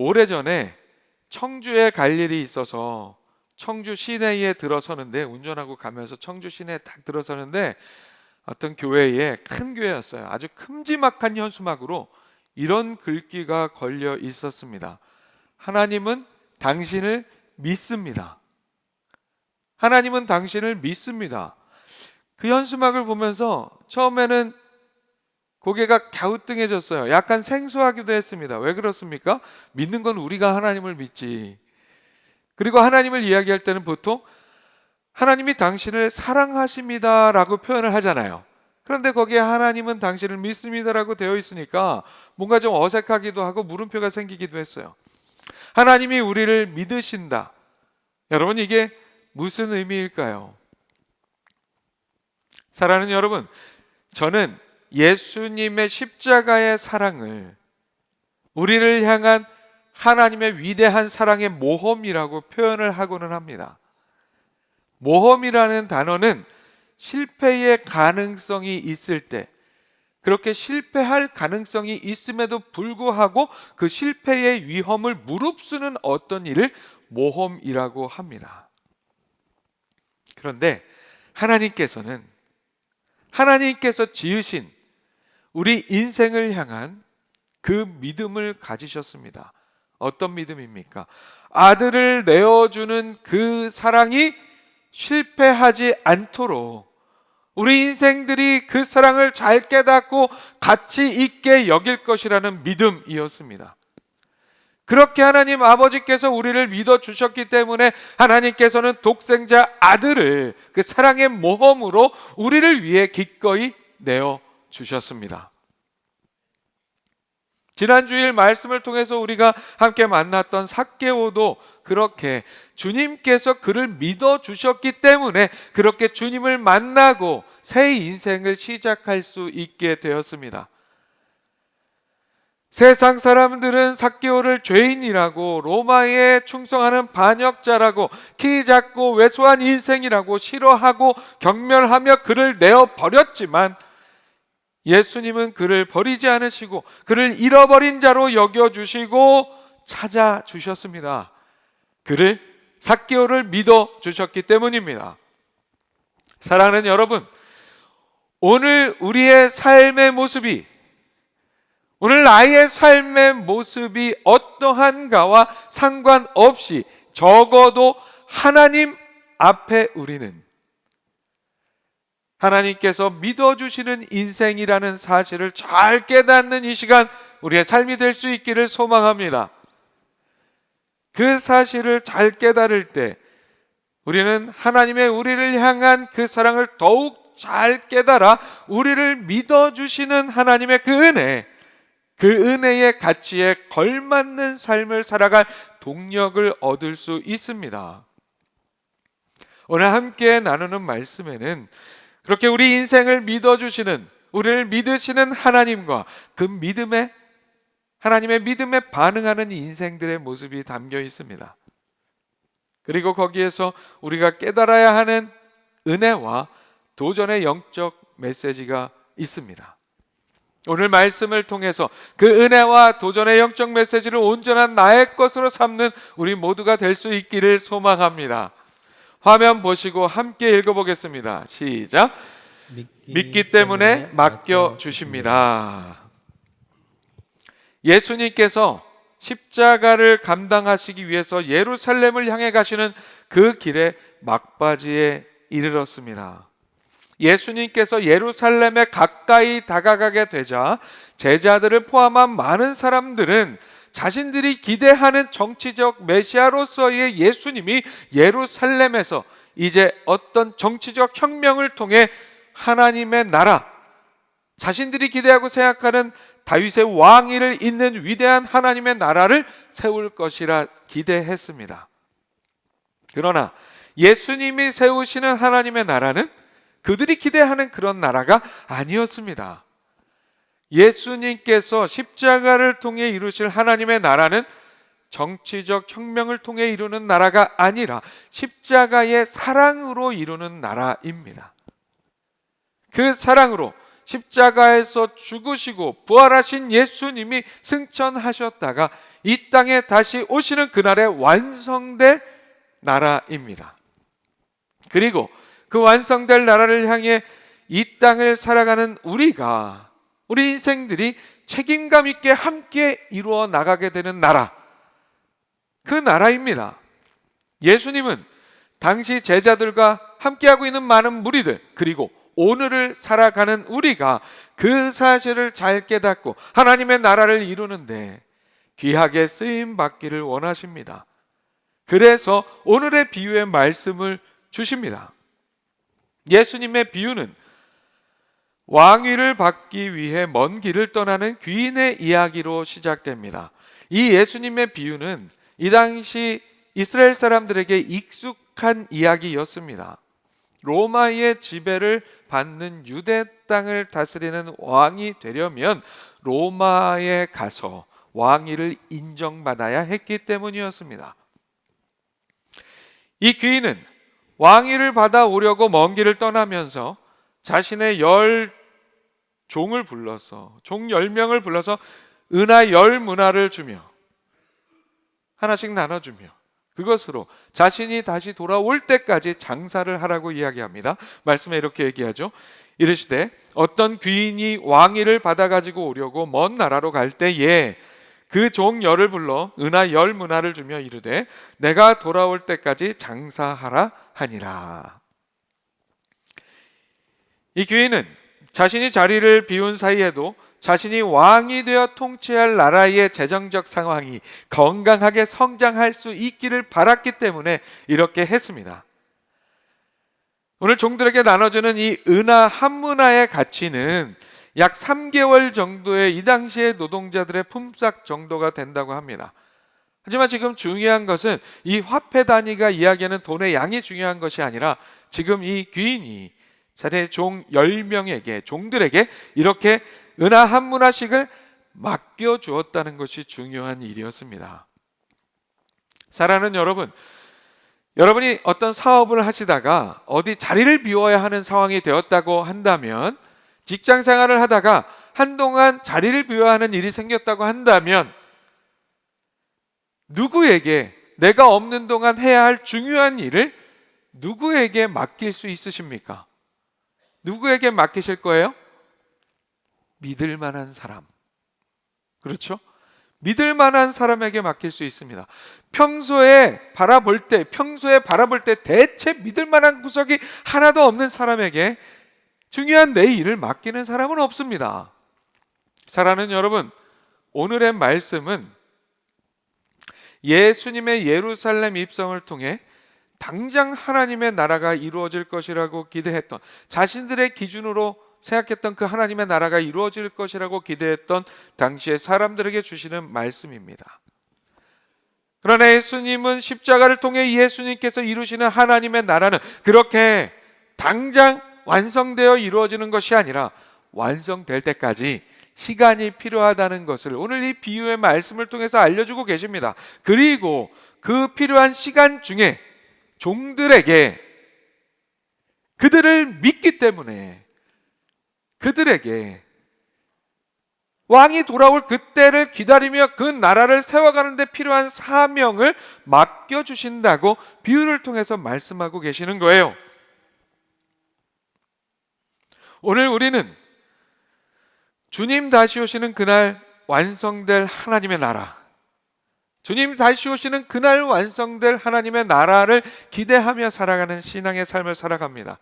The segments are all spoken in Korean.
오래전에 청주에 갈 일이 있어서 청주 시내에 들어서는데, 운전하고 가면서 청주 시내에 딱 들어서는데 어떤 교회에, 큰 교회였어요. 아주 큼지막한 현수막으로 이런 글귀가 걸려 있었습니다. 하나님은 당신을 믿습니다. 하나님은 당신을 믿습니다. 그 현수막을 보면서 처음에는 고개가 갸우뚱해졌어요. 약간 생소하기도 했습니다. 왜 그렇습니까? 믿는 건 우리가 하나님을 믿지. 그리고 하나님을 이야기할 때는 보통 하나님이 당신을 사랑하십니다 라고 표현을 하잖아요. 그런데 거기에 하나님은 당신을 믿습니다 라고 되어 있으니까 뭔가 좀 어색하기도 하고 물음표가 생기기도 했어요. 하나님이 우리를 믿으신다. 여러분, 이게 무슨 의미일까요? 사랑하는 여러분, 저는 예수님의 십자가의 사랑을 우리를 향한 하나님의 위대한 사랑의 모험이라고 표현을 하고는 합니다. 모험이라는 단어는 실패의 가능성이 있을 때, 그렇게 실패할 가능성이 있음에도 불구하고 그 실패의 위험을 무릅쓰는 어떤 일을 모험이라고 합니다. 그런데 하나님께서 지으신 우리 인생을 향한 그 믿음을 가지셨습니다. 어떤 믿음입니까? 아들을 내어주는 그 사랑이 실패하지 않도록 우리 인생들이 그 사랑을 잘 깨닫고 가치 있게 여길 것이라는 믿음이었습니다. 그렇게 하나님 아버지께서 우리를 믿어주셨기 때문에 하나님께서는 독생자 아들을 그 사랑의 모험으로 우리를 위해 기꺼이 내어주셨습니다. 지난 주일 말씀을 통해서 우리가 함께 만났던 삭개오도 그렇게 주님께서 그를 믿어주셨기 때문에 그렇게 주님을 만나고 새 인생을 시작할 수 있게 되었습니다. 세상 사람들은 삭개오를 죄인이라고, 로마에 충성하는 반역자라고, 키 작고 왜소한 인생이라고 싫어하고 경멸하며 그를 내어버렸지만 예수님은 그를 버리지 않으시고 그를 잃어버린 자로 여겨주시고 찾아주셨습니다. 그를, 삭개오를 믿어주셨기 때문입니다. 사랑하는 여러분, 오늘 우리의 삶의 모습이, 오늘 나의 삶의 모습이 어떠한가와 상관없이 적어도 하나님 앞에 우리는 하나님께서 믿어주시는 인생이라는 사실을 잘 깨닫는 이 시간 우리의 삶이 될 수 있기를 소망합니다. 그 사실을 잘 깨달을 때 우리는 하나님의 우리를 향한 그 사랑을 더욱 잘 깨달아 우리를 믿어주시는 하나님의 그 은혜의 가치에 걸맞는 삶을 살아갈 동력을 얻을 수 있습니다. 오늘 함께 나누는 말씀에는 그렇게 우리 인생을 믿어주시는, 우리를 믿으시는 하나님과 그 믿음에, 하나님의 믿음에 반응하는 인생들의 모습이 담겨 있습니다. 그리고 거기에서 우리가 깨달아야 하는 은혜와 도전의 영적 메시지가 있습니다. 오늘 말씀을 통해서 그 은혜와 도전의 영적 메시지를 온전한 나의 것으로 삼는 우리 모두가 될 수 있기를 소망합니다. 화면 보시고 함께 읽어보겠습니다. 시작. 믿기 때문에 맡겨주십니다. 예수님께서 십자가를 감당하시기 위해서 예루살렘을 향해 가시는 그 길의 막바지에 이르렀습니다. 예수님께서 예루살렘에 가까이 다가가게 되자 제자들을 포함한 많은 사람들은 자신들이 기대하는 정치적 메시아로서의 예수님이 예루살렘에서 이제 어떤 정치적 혁명을 통해 하나님의 나라, 자신들이 기대하고 생각하는 다윗의 왕위를 잇는 위대한 하나님의 나라를 세울 것이라 기대했습니다. 그러나 예수님이 세우시는 하나님의 나라는 그들이 기대하는 그런 나라가 아니었습니다. 예수님께서 십자가를 통해 이루실 하나님의 나라는 정치적 혁명을 통해 이루는 나라가 아니라 십자가의 사랑으로 이루는 나라입니다. 그 사랑으로 십자가에서 죽으시고 부활하신 예수님이 승천하셨다가 이 땅에 다시 오시는 그날에 완성될 나라입니다. 그리고 그 완성될 나라를 향해 이 땅을 살아가는 우리 인생들이 책임감 있게 함께 이루어 나가게 되는 나라, 그 나라입니다. 예수님은 당시 제자들과 함께하고 있는 많은 무리들, 그리고 오늘을 살아가는 우리가 그 사실을 잘 깨닫고 하나님의 나라를 이루는데 귀하게 쓰임 받기를 원하십니다. 그래서 오늘의 비유의 말씀을 주십니다. 예수님의 비유는 왕위를 받기 위해 먼 길을 떠나는 귀인의 이야기로 시작됩니다. 이 예수님의 비유는 이 당시 이스라엘 사람들에게 익숙한 이야기였습니다. 로마의 지배를 받는 유대 땅을 다스리는 왕이 되려면 로마에 가서 왕위를 인정받아야 했기 때문이었습니다. 이 귀인은 왕위를 받아오려고 먼 길을 떠나면서 자신의 종 10명을 불러서 은하 10문화를 주며 하나씩 나눠주며 그것으로 자신이 다시 돌아올 때까지 장사를 하라고 이야기합니다. 말씀에 이렇게 얘기하죠. 이르시되 어떤 귀인이 왕위를 받아가지고 오려고 먼 나라로 갈 때에 그 종 10을 불러 은하 10문화를 주며 이르되 내가 돌아올 때까지 장사하라 하니라. 이 귀인은 자신이 자리를 비운 사이에도 자신이 왕이 되어 통치할 나라의 재정적 상황이 건강하게 성장할 수 있기를 바랐기 때문에 이렇게 했습니다. 오늘 종들에게 나눠주는 이 은하 한 문화의 가치는 약 3개월 정도의 이 당시의 노동자들의 품삯 정도가 된다고 합니다. 하지만 지금 중요한 것은 이 화폐 단위가 이야기하는 돈의 양이 중요한 것이 아니라 지금 이 귀인이 자신의 종 10명에게, 종들에게 이렇게 은하 한 문화씩을 맡겨주었다는 것이 중요한 일이었습니다. 사랑하는 여러분, 여러분이 어떤 사업을 하시다가 어디 자리를 비워야 하는 상황이 되었다고 한다면, 직장 생활을 하다가 한동안 자리를 비워야 하는 일이 생겼다고 한다면 누구에게 내가 없는 동안 해야 할 중요한 일을 누구에게 맡길 수 있으십니까? 누구에게 맡기실 거예요? 믿을 만한 사람. 그렇죠? 믿을 만한 사람에게 맡길 수 있습니다. 평소에 바라볼 때 대체 믿을 만한 구석이 하나도 없는 사람에게 중요한 내 일을 맡기는 사람은 없습니다. 사랑하는 여러분, 오늘의 말씀은 예수님의 예루살렘 입성을 통해 당장 하나님의 나라가 이루어질 것이라고 기대했던, 자신들의 기준으로 생각했던 그 하나님의 나라가 이루어질 것이라고 기대했던 당시의 사람들에게 주시는 말씀입니다. 그러나 예수님은 십자가를 통해 예수님께서 이루시는 하나님의 나라는 그렇게 당장 완성되어 이루어지는 것이 아니라 완성될 때까지 시간이 필요하다는 것을 오늘 이 비유의 말씀을 통해서 알려주고 계십니다. 그리고 그 필요한 시간 중에 종들에게 그들을 믿기 때문에 그들에게 왕이 돌아올 그때를 기다리며 그 나라를 세워가는 데 필요한 사명을 맡겨주신다고 비유를 통해서 말씀하고 계시는 거예요. 오늘 우리는 주님 다시 오시는 그날 완성될 하나님의 나라, 주님 다시 오시는 그날 완성될 하나님의 나라를 기대하며 살아가는 신앙의 삶을 살아갑니다.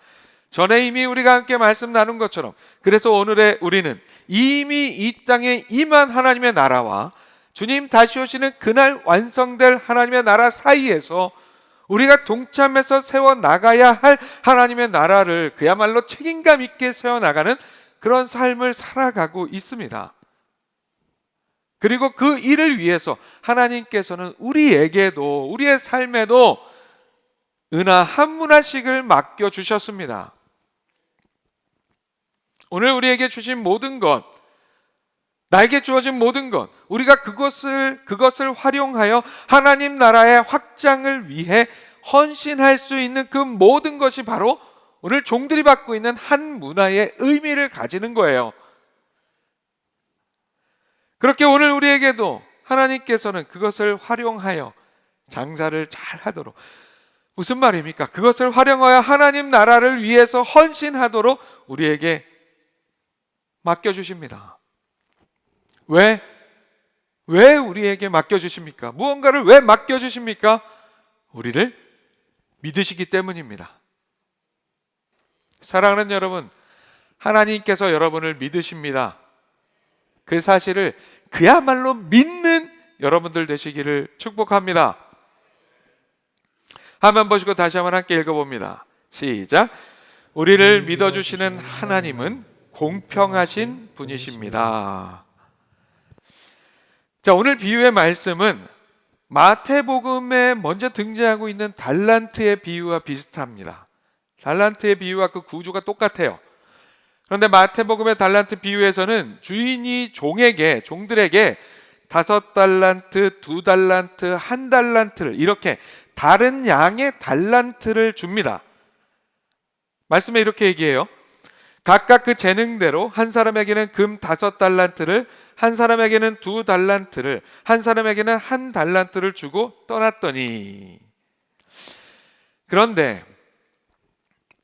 전에 이미 우리가 함께 말씀 나눈 것처럼, 그래서 오늘의 우리는 이미 이 땅에 임한 하나님의 나라와 주님 다시 오시는 그날 완성될 하나님의 나라 사이에서 우리가 동참해서 세워나가야 할 하나님의 나라를 그야말로 책임감 있게 세워나가는 그런 삶을 살아가고 있습니다. 그리고 그 일을 위해서 하나님께서는 우리에게도, 우리의 삶에도 은하 한 문화씩을 맡겨주셨습니다. 오늘 우리에게 주신 모든 것, 나에게 주어진 모든 것, 우리가 그것을 활용하여 하나님 나라의 확장을 위해 헌신할 수 있는 그 모든 것이 바로 오늘 종들이 받고 있는 한 문화의 의미를 가지는 거예요. 그렇게 오늘 우리에게도 하나님께서는 그것을 활용하여 장사를 잘 하도록, 무슨 말입니까? 그것을 활용하여 하나님 나라를 위해서 헌신하도록 우리에게 맡겨주십니다. 왜 우리에게 맡겨주십니까? 무언가를 왜 맡겨주십니까? 우리를 믿으시기 때문입니다. 사랑하는 여러분, 하나님께서 여러분을 믿으십니다. 그 사실을 그야말로 믿는 여러분들 되시기를 축복합니다. 화면 보시고 다시 한번 함께 읽어봅니다. 시작. 우리를 믿어주시는 하나님은 공평하신 분이십니다. 자, 오늘 비유의 말씀은 마태복음에 먼저 등장하고 있는 달란트의 비유와 비슷합니다. 달란트의 비유와 그 구조가 똑같아요. 그런데 마태복음의 달란트 비유에서는 주인이 종들에게 5달란트, 2달란트, 1달란트를 이렇게 다른 양의 달란트를 줍니다. 말씀에 이렇게 얘기해요. 각각 그 재능대로 한 사람에게는 금 5달란트를, 한 사람에게는 2달란트를, 한 사람에게는 1달란트를 주고 떠났더니. 그런데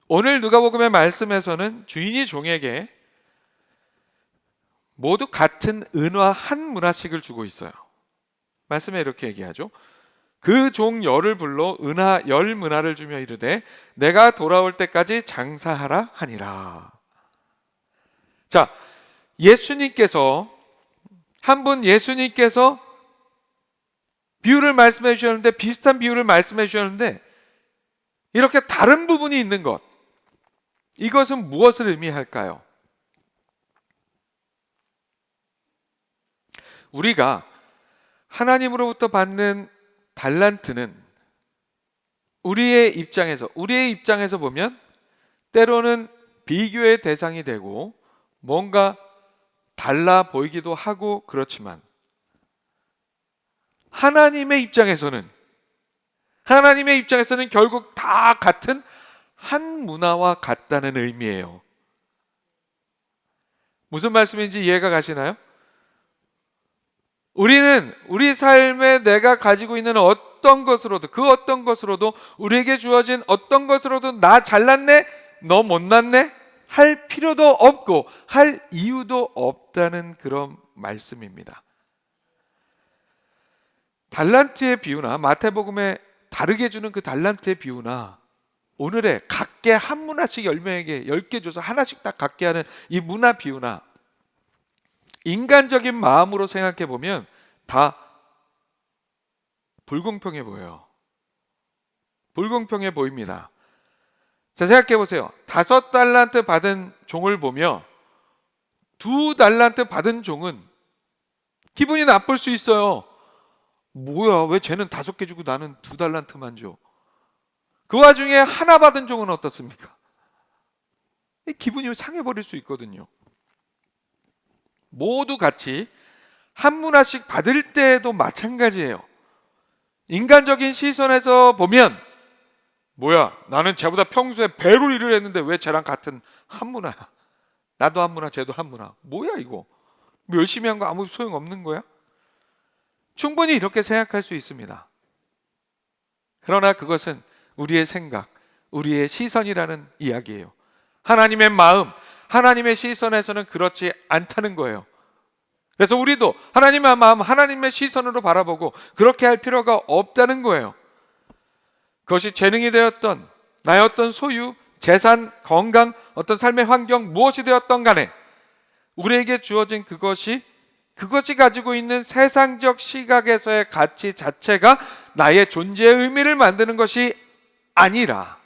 오늘 누가복음의 말씀에서는 주인이 종에게 모두 같은 은화 1문화씩을 주고 있어요. 말씀에 이렇게 얘기하죠. 그 종 열을 불러 은화 10문화를 주며 이르되 내가 돌아올 때까지 장사하라 하니라. 자, 예수님께서 비유를 말씀해 주셨는데, 비슷한 비유를 말씀해 주셨는데 이렇게 다른 부분이 있는 것, 이것은 무엇을 의미할까요? 우리가 하나님으로부터 받는 달란트는 우리의 입장에서 보면 때로는 비교의 대상이 되고 뭔가 달라 보이기도 하고 그렇지만, 하나님의 입장에서는 결국 다 같은 한 문화와 같다는 의미예요. 무슨 말씀인지 이해가 가시나요? 우리는 우리 삶에 내가 가지고 있는 어떤 것으로도 우리에게 주어진 어떤 것으로도 나 잘났네, 너 못났네 할 필요도 없고 할 이유도 없다는 그런 말씀입니다. 달란트의 비유나 마태복음에 다르게 주는 그 달란트의 비유나 오늘의 각계 한 문화씩 10명에게 10개 줘서 하나씩 딱 갖게 하는 이 문화 비유나, 인간적인 마음으로 생각해 보면 다 불공평해 보여요. 불공평해 보입니다. 자, 생각해 보세요. 5달란트 받은 종을 보며 2달란트 받은 종은 기분이 나쁠 수 있어요. 뭐야, 왜 쟤는 5개 주고 나는 2달란트만 줘? 그 와중에 하나 받은 종은 어떻습니까? 기분이 상해버릴 수 있거든요. 모두 같이 한 문화씩 받을 때에도 마찬가지예요. 인간적인 시선에서 보면 뭐야, 나는 쟤보다 평소에 배로 일을 했는데 왜 쟤랑 같은 한 문화야? 나도 한 문화, 쟤도 한 문화. 뭐야 이거? 뭐 열심히 한 거 아무 소용없는 거야? 충분히 이렇게 생각할 수 있습니다. 그러나 그것은 우리의 생각, 우리의 시선이라는 이야기예요. 하나님의 마음, 하나님의 시선에서는 그렇지 않다는 거예요. 그래서 우리도 하나님의 마음, 하나님의 시선으로 바라보고 그렇게 할 필요가 없다는 거예요. 그것이 재능이 되었던, 나의 어떤 소유, 재산, 건강, 어떤 삶의 환경, 무엇이 되었던 간에 우리에게 주어진 그것이 가지고 있는 세상적 시각에서의 가치 자체가 나의 존재의 의미를 만드는 것이 아니라,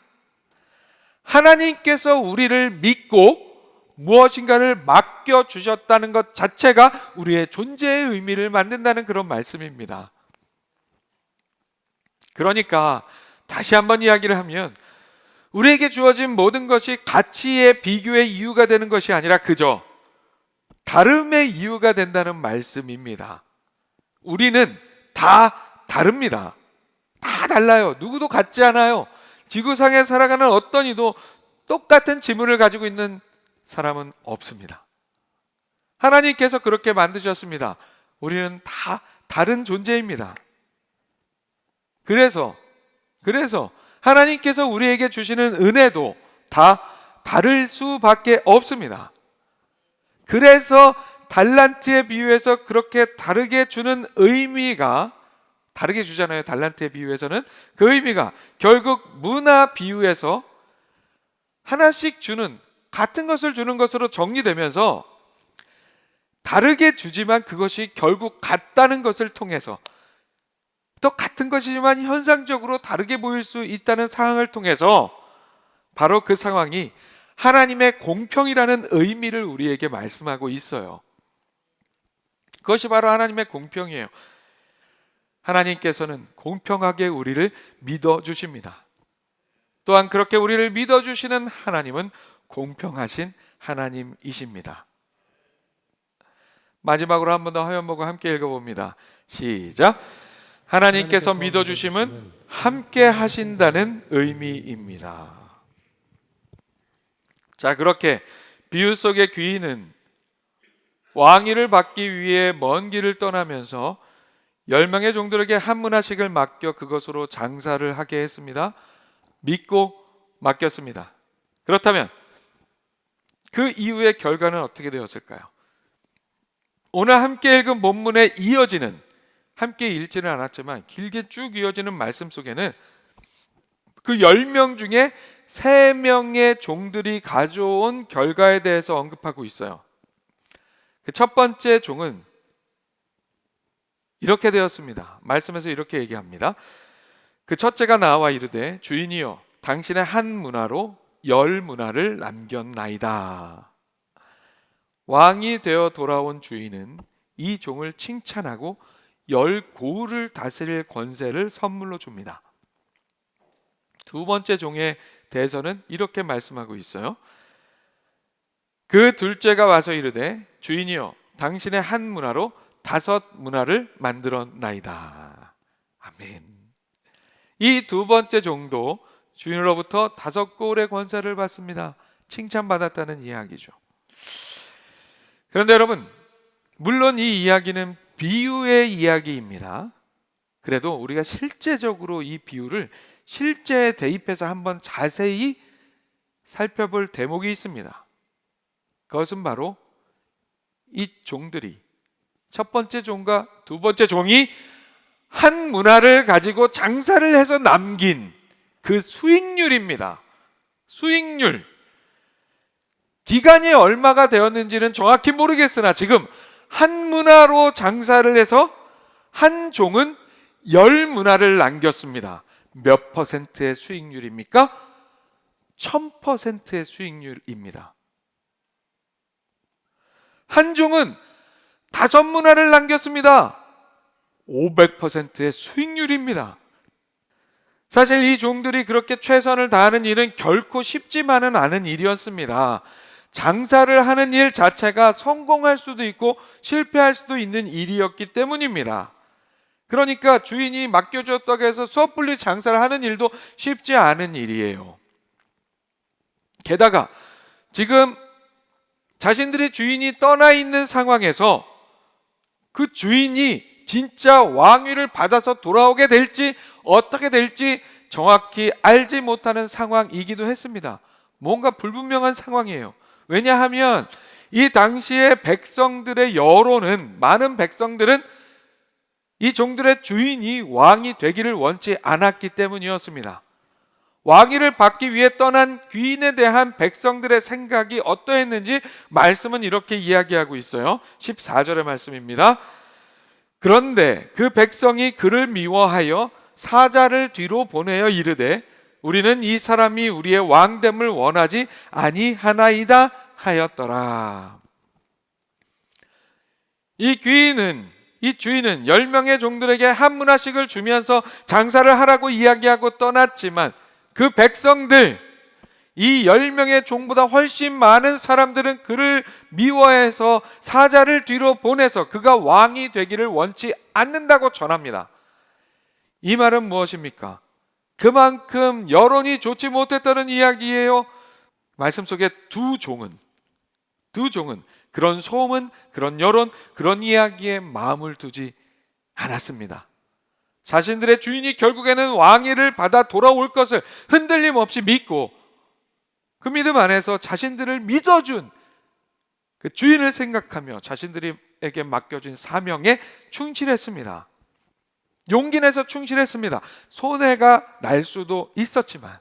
하나님께서 우리를 믿고 무엇인가를 맡겨주셨다는 것 자체가 우리의 존재의 의미를 만든다는 그런 말씀입니다. 그러니까 다시 한번 이야기를 하면, 우리에게 주어진 모든 것이 가치의 비교의 이유가 되는 것이 아니라 그저 다름의 이유가 된다는 말씀입니다. 우리는 다 다릅니다. 다 달라요. 누구도 같지 않아요. 지구상에 살아가는 어떤 이도 똑같은 지문을 가지고 있는 사람은 없습니다. 하나님께서 그렇게 만드셨습니다. 우리는 다 다른 존재입니다. 그래서 하나님께서 우리에게 주시는 은혜도 다 다를 수밖에 없습니다. 그래서 달란트의 비유에서 그렇게 다르게 주는 의미가, 다르게 주잖아요. 달란트의 비유에서는 그 의미가 결국 문화 비유에서 하나씩 주는, 같은 것을 주는 것으로 정리되면서 다르게 주지만 그것이 결국 같다는 것을 통해서, 또 같은 것이지만 현상적으로 다르게 보일 수 있다는 상황을 통해서 바로 그 상황이 하나님의 공평이라는 의미를 우리에게 말씀하고 있어요. 그것이 바로 하나님의 공평이에요. 하나님께서는 공평하게 우리를 믿어주십니다. 또한 그렇게 우리를 믿어주시는 하나님은 공평하신 하나님이십니다. 마지막으로 한 번 더 화면보고 함께 읽어봅니다. 시작. 하나님께서 믿어주심은 함께 하신다는 의미입니다. 자, 그렇게 비유 속의 귀인은 왕위를 받기 위해 먼 길을 떠나면서 10명의 종들에게 한 문화씩을 맡겨 그것으로 장사를 하게 했습니다. 믿고 맡겼습니다. 그렇다면 그 이후의 결과는 어떻게 되었을까요? 오늘 함께 읽은 본문에 이어지는, 함께 읽지는 않았지만 길게 쭉 이어지는 말씀 속에는 그 10명 중에 3명의 종들이 가져온 결과에 대해서 언급하고 있어요. 그 첫 번째 종은 이렇게 되었습니다. 말씀에서 이렇게 얘기합니다. 그 첫째가 나와 이르되 주인이여 당신의 한 문화로 10문화를 남겼나이다. 왕이 되어 돌아온 주인은 이 종을 칭찬하고 10고을을 다스릴 권세를 선물로 줍니다. 두 번째 종에 대해서는 이렇게 말씀하고 있어요. 그 둘째가 와서 이르되 주인이여 당신의 한 문화로 5문화를 만들었나이다. 아멘. 이 두 번째 종도 주인으로부터 5고을의 권세를 받습니다. 칭찬받았다는 이야기죠. 그런데 여러분, 물론 이 이야기는 비유의 이야기입니다. 그래도 우리가 실제적으로 이 비유를 실제에 대입해서 한번 자세히 살펴볼 대목이 있습니다. 그것은 바로 이 종들이, 첫 번째 종과 두 번째 종이 한 문화를 가지고 장사를 해서 남긴 그 수익률입니다. 수익률. 기간이 얼마가 되었는지는 정확히 모르겠으나 지금 한 문화로 장사를 해서 한 종은 10문화를 남겼습니다. 몇 퍼센트의 수익률입니까? 1000%의 수익률입니다. 한 종은 5문화를 남겼습니다. 500%의 수익률입니다. 사실 이 종들이 그렇게 최선을 다하는 일은 결코 쉽지만은 않은 일이었습니다. 장사를 하는 일 자체가 성공할 수도 있고 실패할 수도 있는 일이었기 때문입니다. 그러니까 주인이 맡겨줬다고 해서 섣불리 장사를 하는 일도 쉽지 않은 일이에요. 게다가 지금 자신들의 주인이 떠나 있는 상황에서 그 주인이 진짜 왕위를 받아서 돌아오게 될지 어떻게 될지 정확히 알지 못하는 상황이기도 했습니다. 뭔가 불분명한 상황이에요. 왜냐하면 이 당시의 백성들의 여론은, 많은 백성들은 이 종들의 주인이 왕이 되기를 원치 않았기 때문이었습니다. 왕위를 받기 위해 떠난 귀인에 대한 백성들의 생각이 어떠했는지 말씀은 이렇게 이야기하고 있어요. 14절의 말씀입니다. 그런데 그 백성이 그를 미워하여 사자를 뒤로 보내어 이르되 우리는 이 사람이 우리의 왕됨을 원하지 아니하나이다 하였더라. 이 주인은 10명의 종들에게 한 문화씩을 주면서 장사를 하라고 이야기하고 떠났지만 그 백성들, 이 10명의 종보다 훨씬 많은 사람들은 그를 미워해서 사자를 뒤로 보내서 그가 왕이 되기를 원치 않는다고 전합니다. 이 말은 무엇입니까? 그만큼 여론이 좋지 못했다는 이야기예요. 말씀 속에 두 종은 그런 소문, 그런 여론, 그런 이야기에 마음을 두지 않았습니다. 자신들의 주인이 결국에는 왕위를 받아 돌아올 것을 흔들림 없이 믿고 그 믿음 안에서 자신들을 믿어준 그 주인을 생각하며 자신들에게 맡겨진 사명에 충실했습니다. 용기 내서 충실했습니다. 손해가 날 수도 있었지만,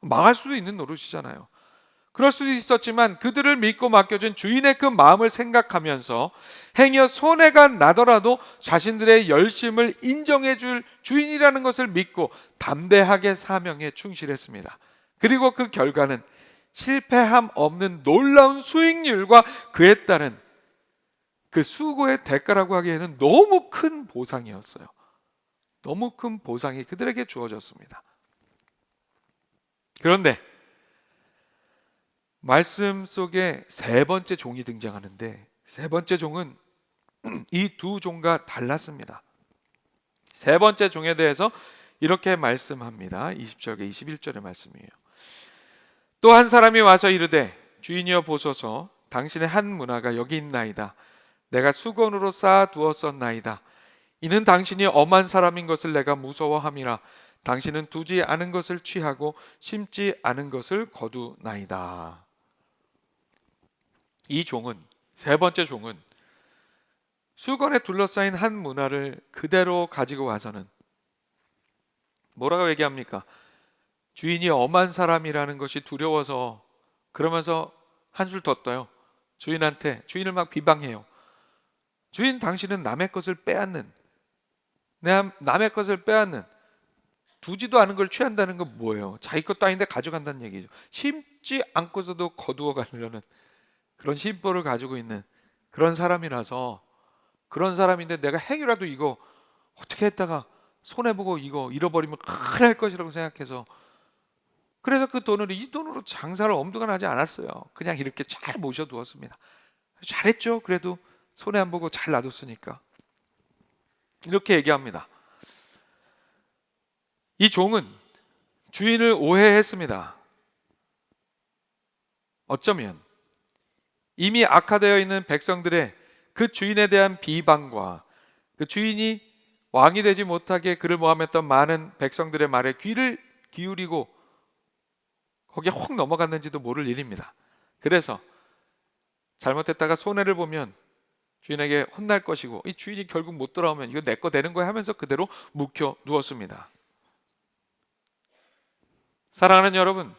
망할 수도 있는 노릇이잖아요. 그럴 수도 있었지만 그들을 믿고 맡겨준 주인의 그 마음을 생각하면서 행여 손해가 나더라도 자신들의 열심을 인정해 줄 주인이라는 것을 믿고 담대하게 사명에 충실했습니다. 그리고 그 결과는 실패함 없는 놀라운 수익률과 그에 따른 그 수고의 대가라고 하기에는 너무 큰 보상이었어요. 너무 큰 보상이 그들에게 주어졌습니다. 그런데 말씀 속에 세 번째 종이 등장하는데, 세 번째 종은 이 두 종과 달랐습니다. 세 번째 종에 대해서 이렇게 말씀합니다. 20절과 21절의 말씀이에요. 또 한 사람이 와서 이르되 주인이여 보소서, 당신의 한 문화가 여기 있나이다. 내가 수건으로 쌓아 두었었나이다. 이는 당신이 엄한 사람인 것을 내가 무서워함이라. 당신은 두지 않은 것을 취하고 심지 않은 것을 거두나이다. 이 종은, 세 번째 종은 수건에 둘러싸인 한 문화를 그대로 가지고 와서는 뭐라고 얘기합니까? 주인이 엄한 사람이라는 것이 두려워서 그러면서 한술 더 떠요. 주인을 막 비방해요. 주인, 당신은 남의 것을 빼앗는, 남의 것을 빼앗는, 두지도 않은 걸 취한다는 건 뭐예요? 자기 것도 아닌데 가져간다는 얘기죠. 심지 않고서도 거두어 가려는 그런 심보를 가지고 있는 그런 사람이라서, 그런 사람인데 내가 행위라도 이거 어떻게 했다가 손해보고 이거 잃어버리면 큰일 날 것이라고 생각해서, 그래서 그 돈으로, 이 돈으로 장사를 엄두가 나지 않았어요. 그냥 이렇게 잘 모셔두었습니다. 잘했죠. 그래도 손해 안 보고 잘 놔뒀으니까. 이렇게 얘기합니다. 이 종은 주인을 오해했습니다. 어쩌면 이미 악화되어 있는 백성들의 그 주인에 대한 비방과 그 주인이 왕이 되지 못하게 그를 모함했던 많은 백성들의 말에 귀를 기울이고 거기에 확 넘어갔는지도 모를 일입니다. 그래서 잘못했다가 손해를 보면 주인에게 혼날 것이고, 이 주인이 결국 못 돌아오면 이거 내 거 되는 거야 하면서 그대로 묵혀 두었습니다. 사랑하는 여러분,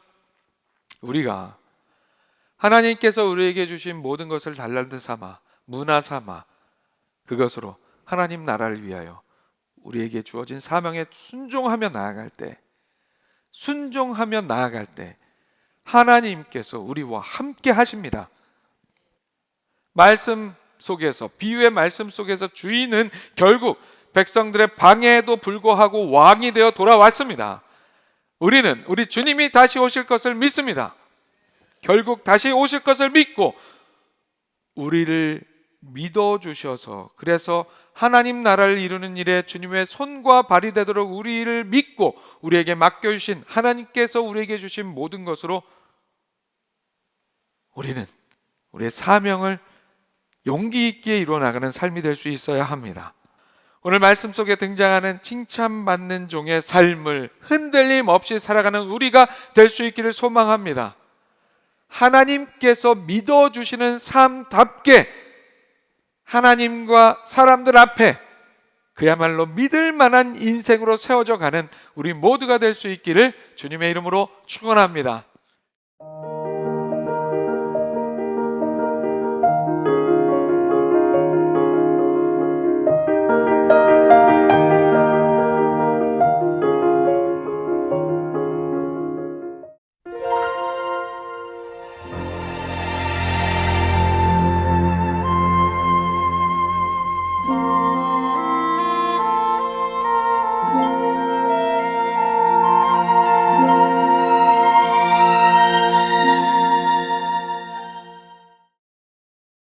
우리가 하나님께서 우리에게 주신 모든 것을 달란트 삼아, 문화 삼아 그것으로 하나님 나라를 위하여 우리에게 주어진 사명에 순종하며 나아갈 때 하나님께서 우리와 함께 하십니다. 말씀 속에서, 비유의 말씀 속에서 주인은 결국 백성들의 방해에도 불구하고 왕이 되어 돌아왔습니다. 우리는 우리 주님이 다시 오실 것을 믿습니다. 결국 다시 오실 것을 믿고 우리를 믿어주셔서, 그래서 하나님 나라를 이루는 일에 주님의 손과 발이 되도록 우리를 믿고 우리에게 맡겨주신, 하나님께서 우리에게 주신 모든 것으로 우리는 우리의 사명을 용기 있게 이루어나가는 삶이 될 수 있어야 합니다. 오늘 말씀 속에 등장하는 칭찬받는 종의 삶을 흔들림 없이 살아가는 우리가 될 수 있기를 소망합니다. 하나님께서 믿어주시는 삶답게 하나님과 사람들 앞에 그야말로 믿을 만한 인생으로 세워져 가는 우리 모두가 될 수 있기를 주님의 이름으로 축원합니다.